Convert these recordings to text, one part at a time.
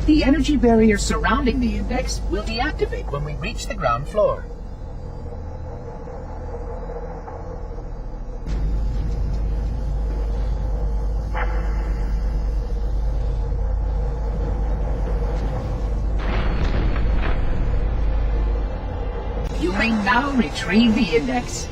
The energy barrier surrounding the index will deactivate when we reach the ground floor. You may now retrieve the index.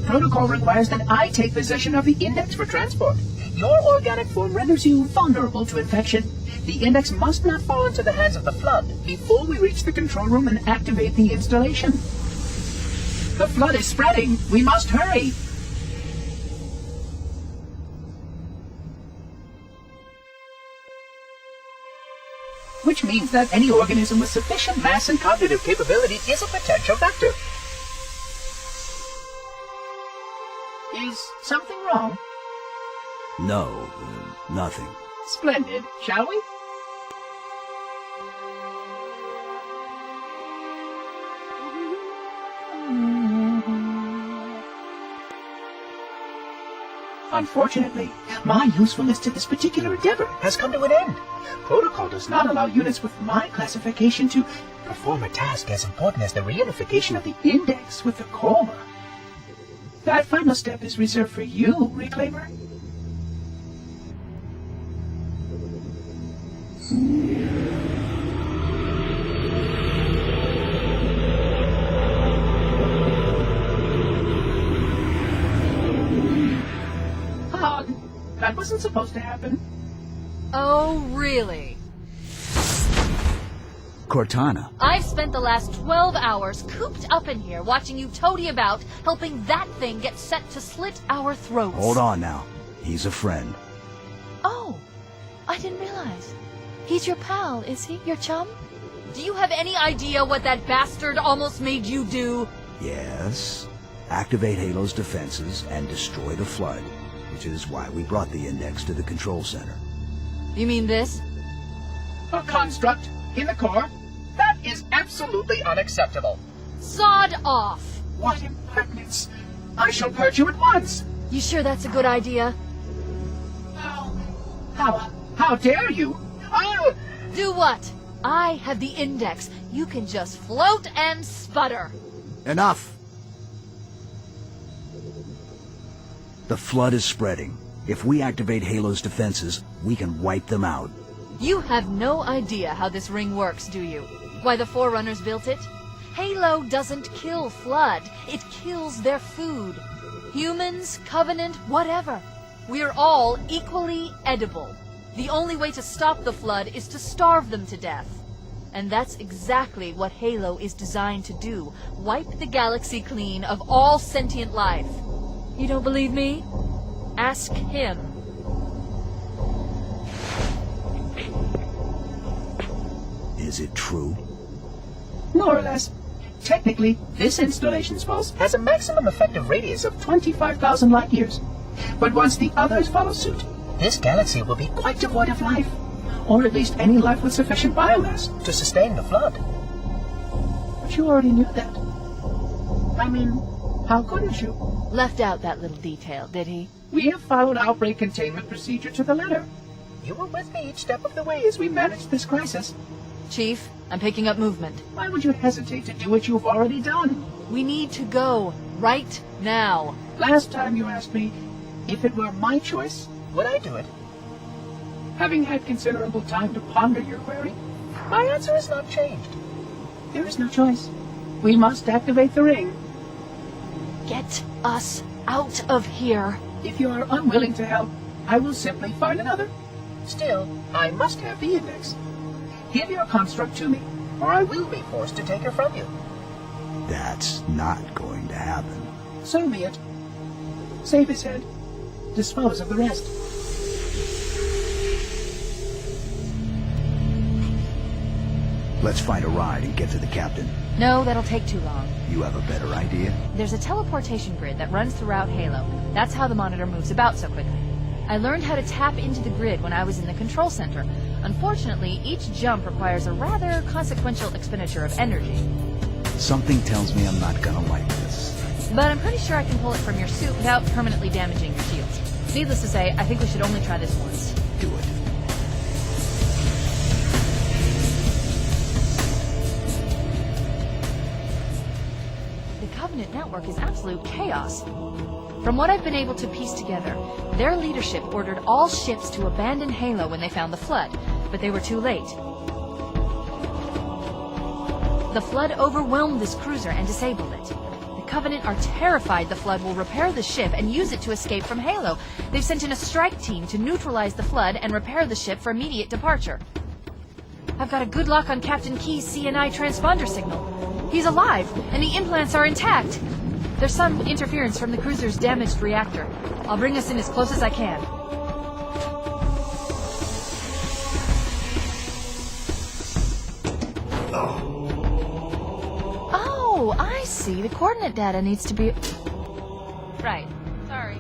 Protocol requires that I take possession of the index for transport. Your organic form renders you vulnerable to infection. The index must not fall into the hands of the Flood before we reach the control room and activate the installation. The Flood is spreading. We must hurry. Which means that any organism with sufficient mass and cognitive capability is a potential vector. Is something wrong? No, nothing. Splendid, shall we? Unfortunately, my usefulness to this particular endeavor has come to an end. Protocol does not allow units with my classification to perform a task as important as the reunification of the index with the core. That final step is reserved for you, Reclaimer. That wasn't supposed to happen. Oh, really? Cortana. I've spent the last 12 hours cooped up in here watching you toady about, helping that thing get set to slit our throats. Hold on now. He's a friend. Oh, I didn't realize. He's your pal, is he? Your chum? Do you have any idea what that bastard almost made you do? Yes. Activate Halo's defenses and destroy the Flood, which is why we brought the index to the control center. You mean this? A construct in the core? That is absolutely unacceptable. Sod off! What impertinence! I shall purge you at once! You sure that's a good idea? How dare you? I'll... Do what? I have the index. You can just float and sputter. Enough! The Flood is spreading. If we activate Halo's defenses, we can wipe them out. You have no idea how this ring works, do you? Why the Forerunners built it? Halo doesn't kill Flood. It kills their food. Humans, Covenant, whatever. We're all equally edible. The only way to stop the Flood is to starve them to death. And that's exactly what Halo is designed to do. Wipe the galaxy clean of all sentient life. You don't believe me? Ask him. Is it true? More or less. Technically, this installation's pulse has a maximum effective radius of 25,000 light years. But once the others follow suit, this galaxy will be quite devoid of life. Or at least any life with sufficient biomass to sustain the Flood. But you already knew that. I mean, how couldn't you? Left out that little detail, did he? We have followed outbreak containment procedure to the letter. You were with me each step of the way as we managed this crisis. Chief, I'm picking up movement. Why would you hesitate to do what you've already done? We need to go, right now. Last time you asked me, if it were my choice, would I do it? Having had considerable time to ponder your query, my answer has not changed. There is no choice. We must activate the ring. Get us out of here. If you are unwilling to help, I will simply find another. Still, I must have the index. Give your construct to me, or I will be forced to take her from you. That's not going to happen. So be it. Save his head. Dispose of the rest. Let's find a ride and get to the captain. No, that'll take too long. You have a better idea? There's a teleportation grid that runs throughout Halo. That's how the monitor moves about so quickly. I learned how to tap into the grid when I was in the control center. Unfortunately, each jump requires a rather consequential expenditure of energy. Something tells me I'm not gonna like this. But I'm pretty sure I can pull it from your suit without permanently damaging your shields. Needless to say, I think we should only try this once. Do it. The Covenant network is absolute chaos. From what I've been able to piece together, their leadership ordered all ships to abandon Halo when they found the Flood, but they were too late. The Flood overwhelmed this cruiser and disabled it. The Covenant are terrified the Flood will repair the ship and use it to escape from Halo. They've sent in a strike team to neutralize the Flood and repair the ship for immediate departure. I've got a good lock on Captain Key's CNI transponder signal. He's alive, and the implants are intact. There's some interference from the cruiser's damaged reactor. I'll bring us in as close as I can. Oh, I see. The coordinate data needs to be... Right. Sorry.